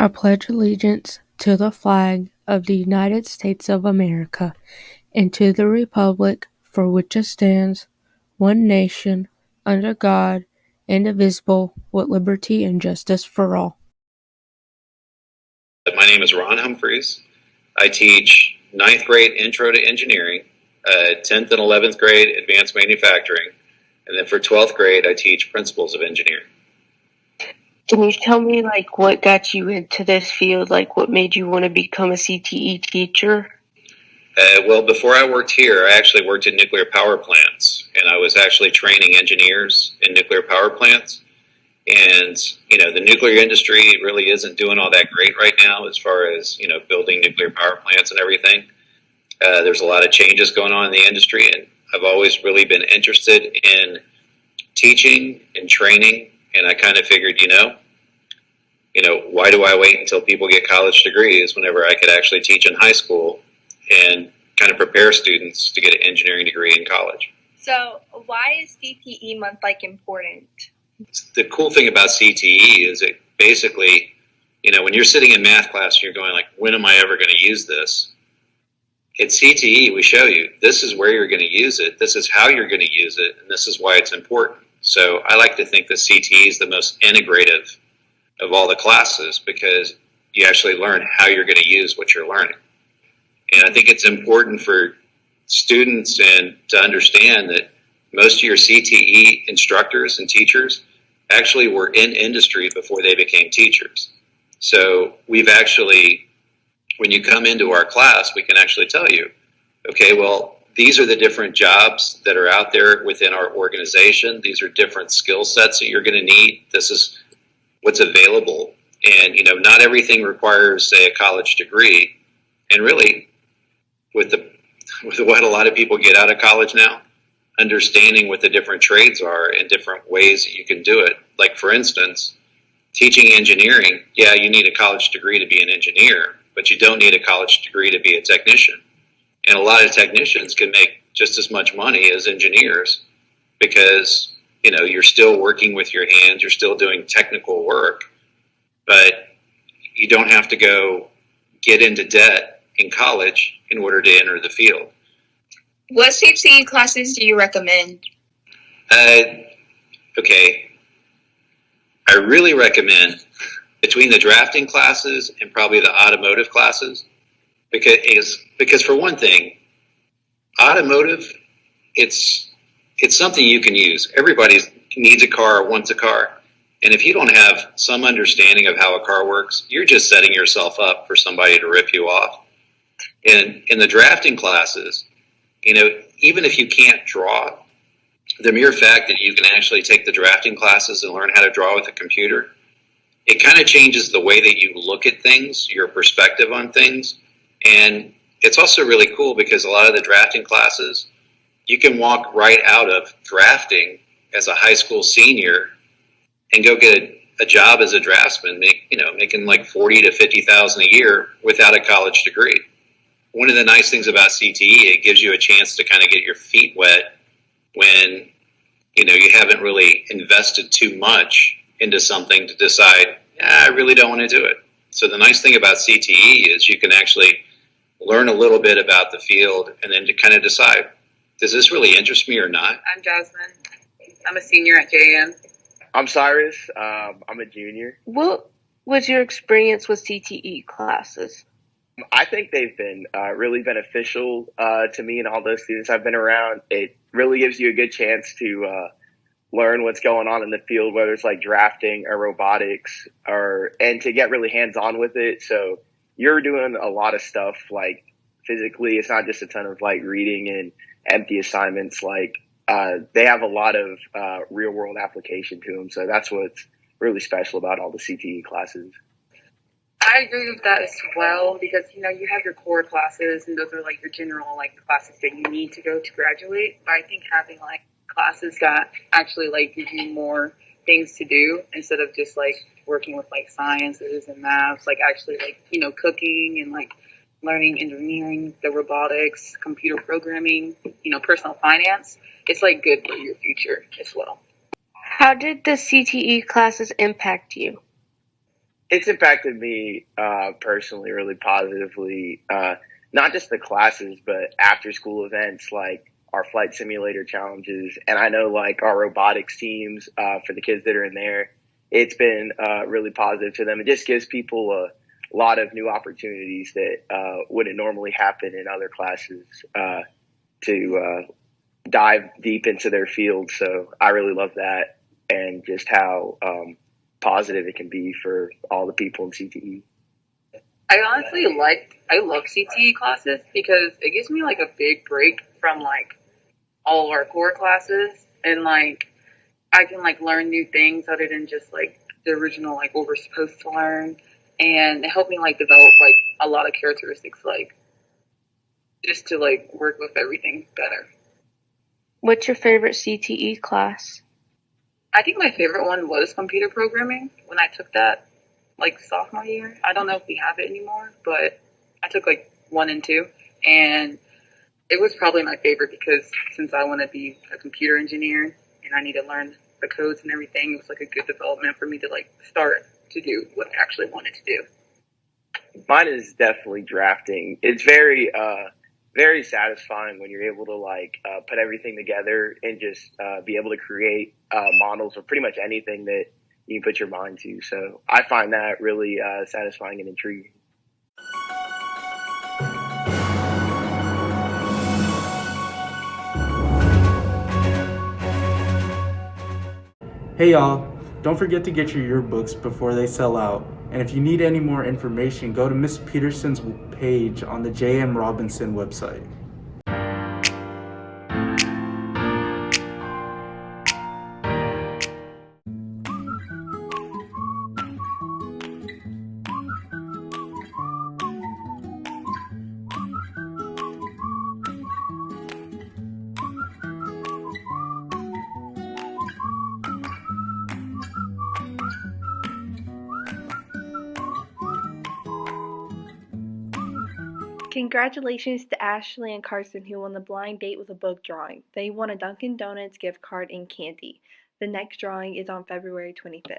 I pledge allegiance to the flag of the United States of America and to the republic for which it stands, one nation, under God, indivisible, with liberty and justice for all. My name is Ron Humphreys. I teach 9th grade Intro to Engineering, 10th and 11th grade Advanced Manufacturing, and then for 12th grade I teach Principles of Engineering. Can you tell me, what got you into this field? What made you want to become a CTE teacher? Well, before I worked here, I actually worked in nuclear power plants, and I was actually training engineers in nuclear power plants. And, the nuclear industry really isn't doing all that great right now as far as, building nuclear power plants and everything. There's a lot of changes going on in the industry, and I've always really been interested in teaching and training. And I kind of figured, why do I wait until people get college degrees whenever I could actually teach in high school and kind of prepare students to get an engineering degree in college? So why is CTE month important? The cool thing about CTE is it basically, when you're sitting in math class, you're going when am I ever going to use this? At CTE, we show you this is where you're going to use it, this is how you're going to use it, and this is why it's important. So I like to think that CTE is the most integrative of all the classes because you actually learn how you're going to use what you're learning. And I think it's important for students and to understand that most of your CTE instructors and teachers actually were in industry before they became teachers. So we've actually, when you come into our class, we can actually tell you, okay, well, these are the different jobs that are out there within our organization. These are different skill sets that you're going to need. This is what's available. And, not everything requires, say, a college degree. And really, with what a lot of people get out of college now, understanding what the different trades are and different ways that you can do it. Like, for instance, teaching engineering, yeah, you need a college degree to be an engineer, but you don't need a college degree to be a technician. And a lot of technicians can make just as much money as engineers because, you're still working with your hands, you're still doing technical work, but you don't have to go get into debt in college in order to enter the field. What CTE classes do you recommend? Okay. I really recommend between the drafting classes and probably the automotive classes because for one thing, automotive, it's something you can use. Everybody needs a car or wants a car. And if you don't have some understanding of how a car works, you're just setting yourself up for somebody to rip you off. And in the drafting classes, even if you can't draw, the mere fact that you can actually take the drafting classes and learn how to draw with a computer, it kind of changes the way that you look at things, your perspective on things. And it's also really cool because a lot of the drafting classes, you can walk right out of drafting as a high school senior and go get a job as a draftsman, making like $40,000 to $50,000 a year without a college degree. One of the nice things about CTE, it gives you a chance to kind of get your feet wet when, you haven't really invested too much into something to decide, I really don't want to do it. So the nice thing about CTE is you can actually learn a little bit about the field and then to kind of decide, does this really interest me or not? I'm Jasmine. I'm a senior at JM. I'm Cyrus. I'm a junior. What was your experience with CTE classes? I think they've been really beneficial to me and all those students I've been around. It really gives you a good chance to learn what's going on in the field, whether it's like drafting or robotics, and to get really hands-on with it. So you're doing a lot of stuff physically. It's not just a ton of reading and empty assignments. They have a lot of real-world application to them. So that's what's really special about all the CTE classes. I agree with that as well because, you have your core classes and those are your general classes that you need to go to graduate. But I think having classes that actually give you more things to do instead of just working with sciences and maths, actually cooking and learning engineering, the robotics, computer programming, personal finance, it's good for your future as well. How did the CTE classes impact you? It's impacted me personally really positively. Not just the classes, but after school events like our flight simulator challenges. And I know like our robotics teams for the kids that are in there, it's been really positive to them. It just gives people a lot of new opportunities that wouldn't normally happen in other classes to dive deep into their field. So I really love that and just how positive it can be for all the people in CTE. I honestly I love CTE classes because it gives me like a big break from like all of our core classes, and like I can like learn new things other than just like the original like what we're supposed to learn, and it helped me like develop like a lot of characteristics like just to like work with everything better. What's your favorite CTE class? I think my favorite one was computer programming when I took that like sophomore year. I don't know if we have it anymore, but I took like 1 and 2, and it was probably my favorite because since I want to be a computer engineer and I need to learn the codes and everything, it was like a good development for me to like start to do what I actually wanted to do. Mine is definitely drafting. It's very satisfying when you're able to like put everything together and just be able to create models of pretty much anything that you can put your mind to. So I find that really satisfying and intriguing. Hey y'all, don't forget to get your yearbooks before they sell out. And if you need any more information, go to Miss Peterson's page on the JMRHS website. Congratulations to Ashley and Carson who won the blind date with a book drawing. They won a Dunkin' Donuts gift card and candy. The next drawing is on February 25th.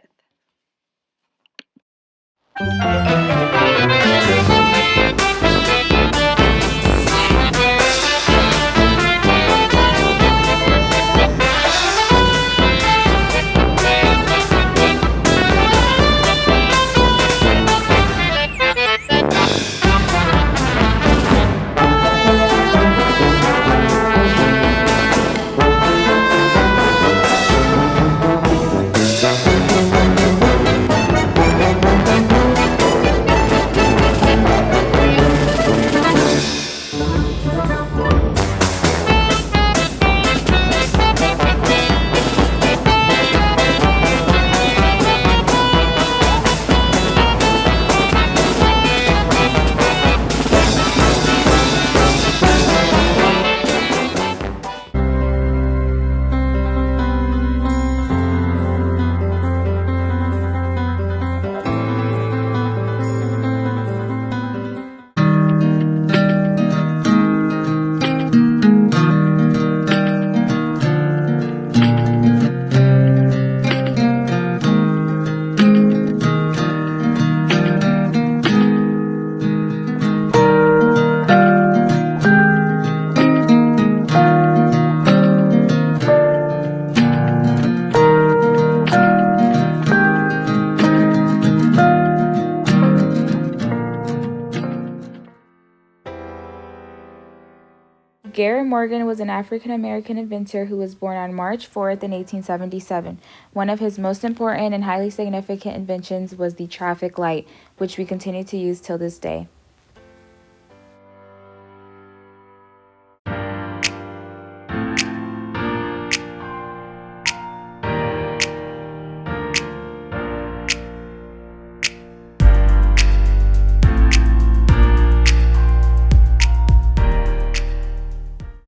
Garrett Morgan was an African-American inventor who was born on March 4th in 1877. One of his most important and highly significant inventions was the traffic light, which we continue to use till this day.